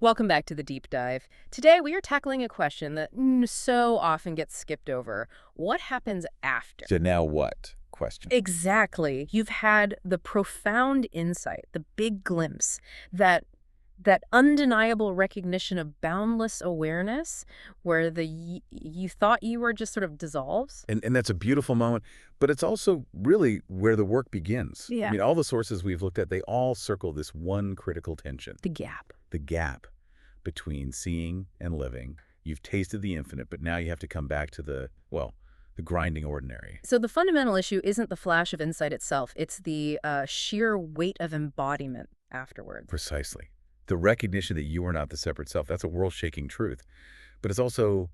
Welcome back to the deep dive. Today we are tackling a question that so often gets skipped over. What happens after? So now what? Question. Exactly. You've had the profound insight, the big glimpse, that undeniable recognition of boundless awareness where you thought you were just sort of dissolves. And that's a beautiful moment, but it's also really where the work begins. I Yeah. mean, all the sources we've looked at, they all circle this one critical tension, The gap. the gap between seeing and living. You've tasted the infinite, but now you have to come back to the grinding ordinary. So the fundamental issue isn't the flash of insight itself. It's the sheer weight of embodiment afterwards. Precisely. The recognition that you are not the separate self, that's a world-shaking truth. But it's also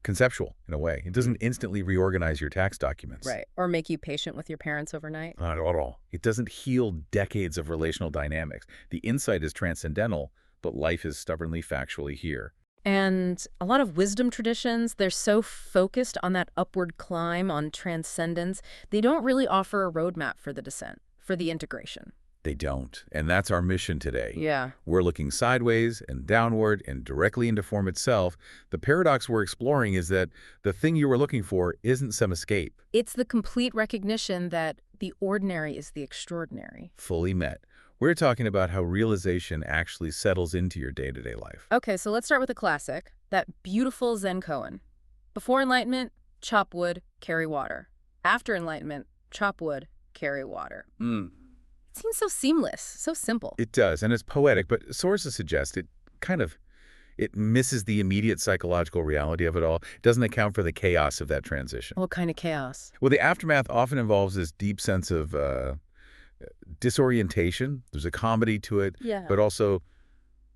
conceptual in a way. It doesn't instantly reorganize your tax documents. Right. Or make you patient with your parents overnight. Not at all. It doesn't heal decades of relational dynamics. The insight is transcendental, but life is stubbornly factually here. And a lot of wisdom traditions, they're so focused on that upward climb, on transcendence, they don't really offer a roadmap for the descent, for the integration. They don't. And that's our mission today. Yeah. We're looking sideways and downward and directly into form itself. The paradox we're exploring is that the thing you were looking for isn't some escape. It's the complete recognition that the ordinary is the extraordinary. Fully met. We're talking about how realization actually settles into your day-to-day life. Okay, so let's start with a classic, that beautiful Zen koan. Before enlightenment, chop wood, carry water. After enlightenment, chop wood, carry water. It seems so seamless, so simple. It does, and it's poetic, but sources suggest it misses the immediate psychological reality of it all. It doesn't account for the chaos of that transition. What kind of chaos? Well, the aftermath often involves this deep sense of disorientation. There's a comedy to it, Yeah. but also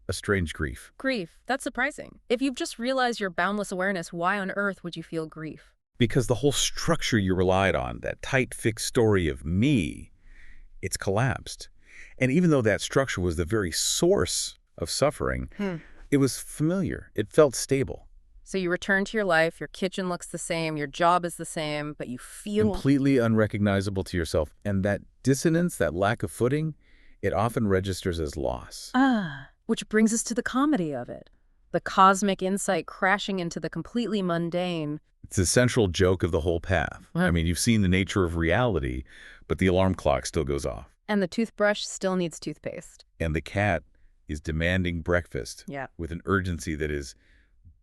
a strange grief. Grief. That's surprising. If you've just realized your boundless awareness, why on earth would you feel grief? Because the whole structure you relied on, that tight, fixed story of me, it's collapsed. And even though that structure was the very source of suffering, it was familiar. It felt stable. So you return to your life, your kitchen looks the same, your job is the same, but you feel... Completely unrecognizable to yourself. And that dissonance, that lack of footing, it often registers as loss. Which brings us to the comedy of it. The cosmic insight crashing into the completely mundane. It's the central joke of the whole path. Wow. I mean, you've seen the nature of reality, but the alarm clock still goes off. And the toothbrush still needs toothpaste. And the cat is demanding breakfast Yeah. with an urgency that is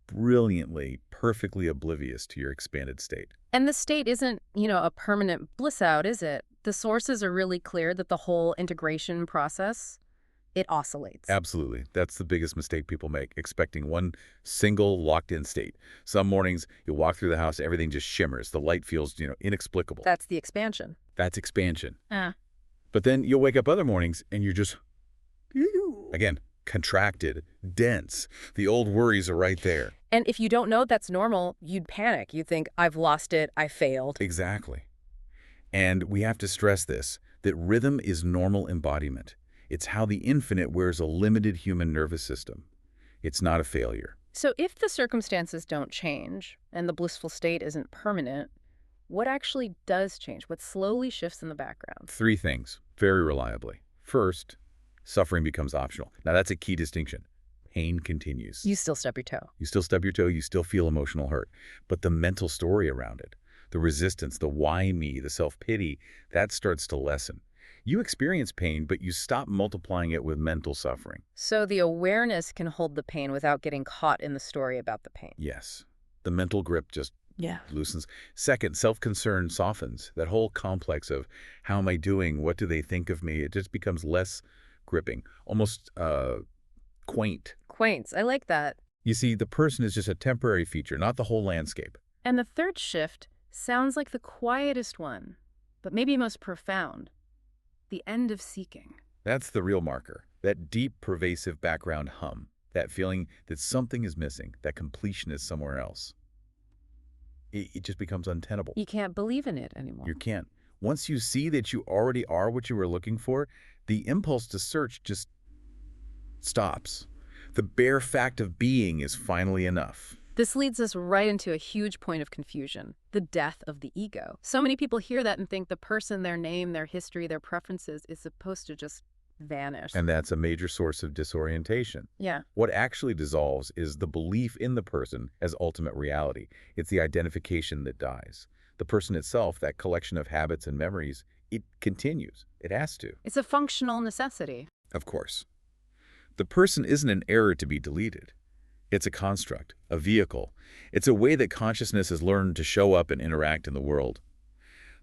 brilliantly, perfectly oblivious to your expanded state. And the state isn't, a permanent bliss out, is it? The sources are really clear that the whole integration process, it oscillates. Absolutely. That's the biggest mistake people make, expecting one single locked-in state. Some mornings, you'll walk through the house, everything just shimmers. The light feels, inexplicable. That's the expansion. That's expansion. Ah. But then you'll wake up other mornings and you're just, again, contracted, dense. The old worries are right there. And if you don't know that's normal, you'd panic. You'd think, I've lost it, I failed. Exactly. And we have to stress this, that rhythm is normal embodiment. It's how the infinite wears a limited human nervous system. It's not a failure. So if the circumstances don't change, and the blissful state isn't permanent, what actually does change? What slowly shifts in the background? Three things, very reliably. First, suffering becomes optional. Now that's a key distinction. Pain continues. You still stub your toe. You still stub your toe, you still feel emotional hurt. But the mental story around it, the resistance, the why me, the self-pity, that starts to lessen. You experience pain, but you stop multiplying it with mental suffering. So the awareness can hold the pain without getting caught in the story about the pain. Yes. The mental grip just Yeah. loosens. Second, self-concern softens. That whole complex of how am I doing? What do they think of me? It just becomes less gripping, almost quaint. Quaints. I like that. You see, the person is just a temporary feature, not the whole landscape. And the third shift sounds like the quietest one, but maybe most profound. The end of seeking. That's the real marker. That deep, pervasive background hum. That feeling that something is missing, that completion is somewhere else. It just becomes untenable. You can't believe in it anymore. You can't. Once you see that you already are what you were looking for, the impulse to search just stops. The bare fact of being is finally enough. This leads us right into a huge point of confusion, the death of the ego. So many people hear that and think the person, their name, their history, their preferences is supposed to just vanish. And that's a major source of disorientation. Yeah. What actually dissolves is the belief in the person as ultimate reality. It's the identification that dies. The person itself, that collection of habits and memories, it continues. It has to. It's a functional necessity. Of course. The person isn't an error to be deleted. It's a construct, a vehicle. It's a way that consciousness has learned to show up and interact in the world.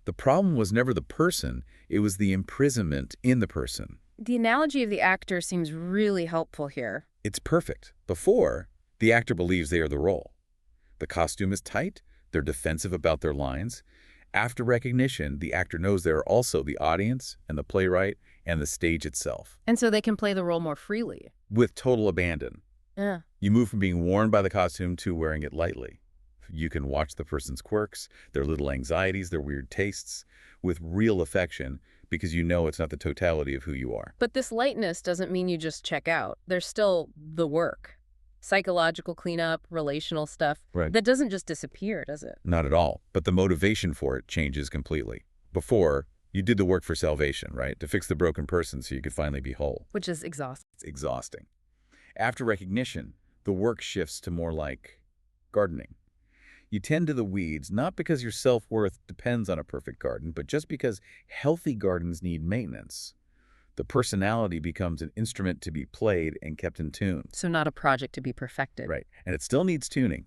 The problem was never the person, it was the imprisonment in the person. The analogy of the actor seems really helpful here. It's perfect. Before, the actor believes they are the role. The costume is tight, they're defensive about their lines. After recognition, the actor knows they are also the audience and the playwright and the stage itself. And so they can play the role more freely. With total abandon. Yeah. You move from being worn by the costume to wearing it lightly. You can watch the person's quirks, their little anxieties, their weird tastes, with real affection because you know it's not the totality of who you are. But this lightness doesn't mean you just check out. There's still the work. Psychological cleanup, relational stuff. Right. That doesn't just disappear, does it? Not at all. But the motivation for it changes completely. Before, you did the work for salvation, right? To fix the broken person so you could finally be whole. Which is exhausting. It's exhausting. After recognition, the work shifts to more like gardening. You tend to the weeds, not because your self-worth depends on a perfect garden, but just because healthy gardens need maintenance. The personality becomes an instrument to be played and kept in tune. So not a project to be perfected. Right. And it still needs tuning.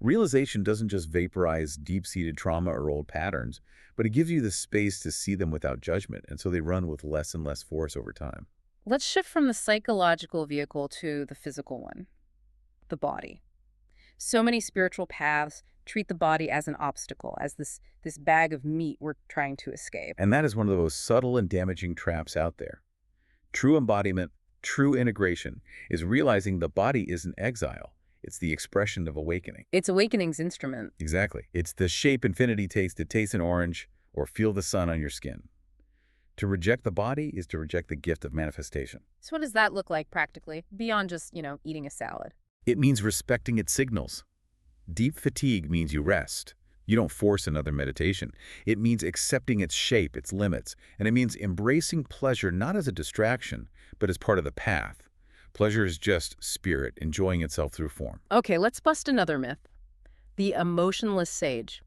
Realization doesn't just vaporize deep-seated trauma or old patterns, but it gives you the space to see them without judgment, and so they run with less and less force over time. Let's shift from the psychological vehicle to the physical one, the body. So many spiritual paths treat the body as an obstacle, as this bag of meat we're trying to escape. And that is one of the most subtle and damaging traps out there. True embodiment, true integration, is realizing the body isn't exile. It's the expression of awakening. It's awakening's instrument. Exactly. It's the shape infinity takes to taste an orange or feel the sun on your skin. To reject the body is to reject the gift of manifestation. So what does that look like practically, beyond just, eating a salad? It means respecting its signals. Deep fatigue means you rest. You don't force another meditation. It means accepting its shape, its limits, and it means embracing pleasure not as a distraction, but as part of the path. Pleasure is just spirit enjoying itself through form. Okay, let's bust another myth. The emotionless sage.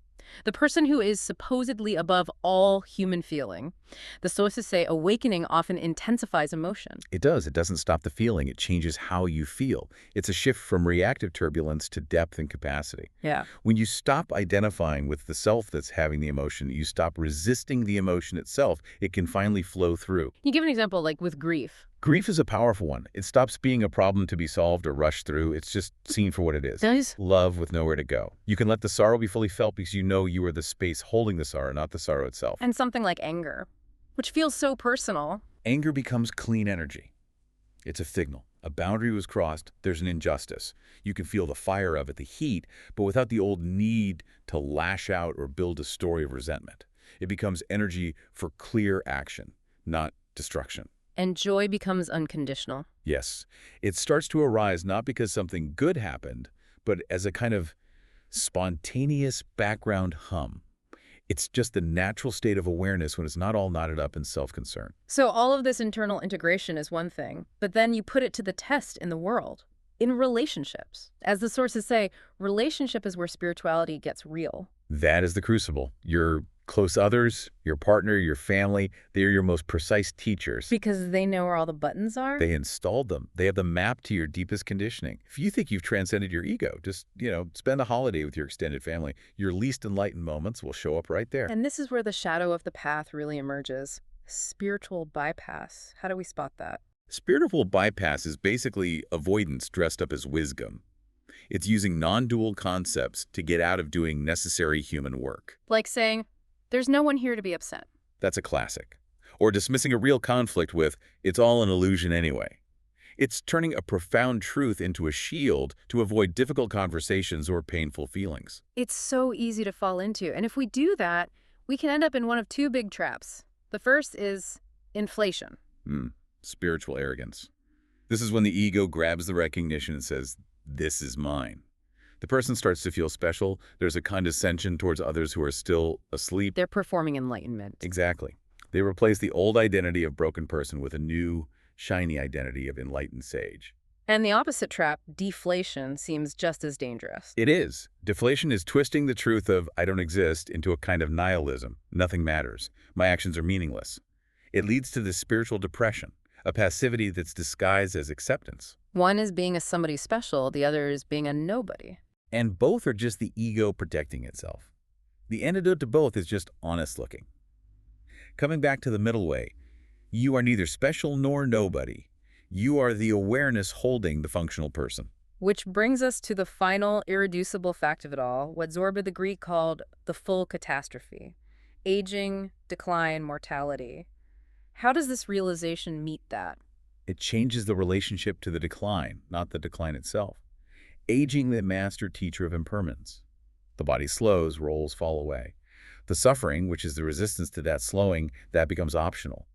The person who is supposedly above all human feeling. The sources say awakening often intensifies emotion. It does. It doesn't stop the feeling. It changes how you feel. It's a shift from reactive turbulence to depth and capacity. Yeah. When you stop identifying with the self that's having the emotion, you stop resisting the emotion itself, it can finally flow through. Can you give an example, like with grief? Grief is a powerful one. It stops being a problem to be solved or rushed through. It's just seen for what it is. Nice. Love with nowhere to go. You can let the sorrow be fully felt because you know you are the space holding the sorrow, not the sorrow itself. And something like anger, which feels so personal. Anger becomes clean energy. It's a signal. A boundary was crossed. There's an injustice. You can feel the fire of it, the heat, but without the old need to lash out or build a story of resentment. It becomes energy for clear action, not destruction. And joy becomes unconditional. Yes. It starts to arise not because something good happened, but as a kind of spontaneous background hum. It's just the natural state of awareness when it's not all knotted up in self-concern. So all of this internal integration is one thing, but then you put it to the test in the world, in relationships. As the sources say, relationship is where spirituality gets real. That is the crucible. Your close others, your partner, your family, they are your most precise teachers. Because they know where all the buttons are? They installed them. They have the map to your deepest conditioning. If you think you've transcended your ego, just, spend a holiday with your extended family. Your least enlightened moments will show up right there. And this is where the shadow of the path really emerges. Spiritual bypass. How do we spot that? Spiritual bypass is basically avoidance dressed up as wisdom. It's using non-dual concepts to get out of doing necessary human work. Like saying, there's no one here to be upset. That's a classic. Or dismissing a real conflict with, it's all an illusion anyway. It's turning a profound truth into a shield to avoid difficult conversations or painful feelings. It's so easy to fall into. And if we do that, we can end up in one of two big traps. The first is inflation. Spiritual arrogance. This is when the ego grabs the recognition and says, this is mine. The person starts to feel special. There's a condescension towards others who are still asleep. They're performing enlightenment. Exactly. They replace the old identity of broken person with a new, shiny identity of enlightened sage. And the opposite trap, deflation, seems just as dangerous. It is. Deflation is twisting the truth of I don't exist into a kind of nihilism. Nothing matters. My actions are meaningless. It leads to this spiritual depression, a passivity that's disguised as acceptance. One is being a somebody special, the other is being a nobody. And both are just the ego protecting itself. The antidote to both is just honest looking. Coming back to the middle way, you are neither special nor nobody. You are the awareness holding the functional person. Which brings us to the final irreducible fact of it all, what Zorba the Greek called the full catastrophe. Aging, decline, mortality. How does this realization meet that? It changes the relationship to the decline, not the decline itself. Aging, the master teacher of impermanence. The body slows, roles fall away. The suffering, which is the resistance to that slowing, that becomes optional.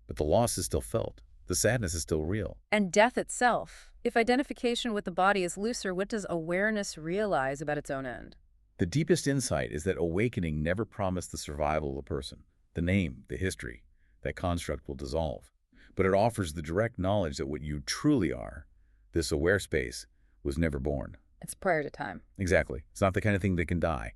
But the loss is still felt. The sadness is still real. And death itself. If identification with the body is looser, what does awareness realize about its own end? The deepest insight is that awakening never promised the survival of the person. The name, the history, that construct will dissolve. But it offers the direct knowledge that what you truly are, this aware space, was never born. It's prior to time. Exactly. It's not the kind of thing that can die.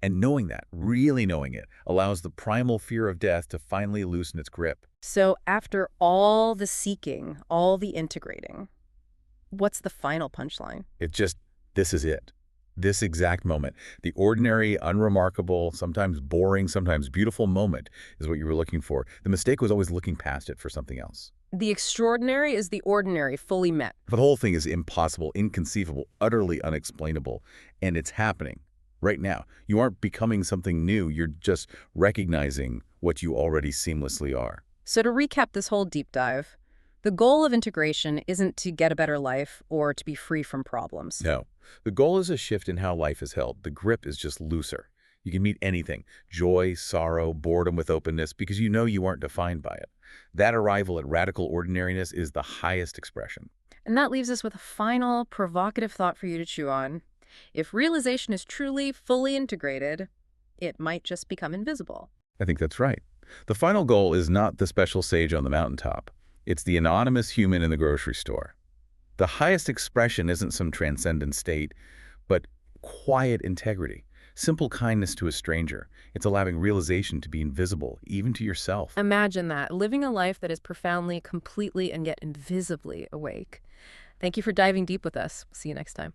And knowing that, really knowing it, allows the primal fear of death to finally loosen its grip. So after all the seeking, all the integrating, what's the final punchline? This is it. This exact moment. The ordinary, unremarkable, sometimes boring, sometimes beautiful moment is what you were looking for. The mistake was always looking past it for something else. The extraordinary is the ordinary, fully met. But the whole thing is impossible, inconceivable, utterly unexplainable, and it's happening right now. You aren't becoming something new. You're just recognizing what you already seamlessly are. So to recap this whole deep dive, the goal of integration isn't to get a better life or to be free from problems. No. The goal is a shift in how life is held. The grip is just looser. You can meet anything, joy, sorrow, boredom with openness, because you know you aren't defined by it. That arrival at radical ordinariness is the highest expression. And that leaves us with a final, provocative thought for you to chew on. If realization is truly, fully integrated, it might just become invisible. I think that's right. The final goal is not the special sage on the mountaintop. It's the anonymous human in the grocery store. The highest expression isn't some transcendent state, but quiet integrity, simple kindness to a stranger. It's allowing realization to be invisible, even to yourself. Imagine that, living a life that is profoundly, completely, and yet invisibly awake. Thank you for diving deep with us. See you next time.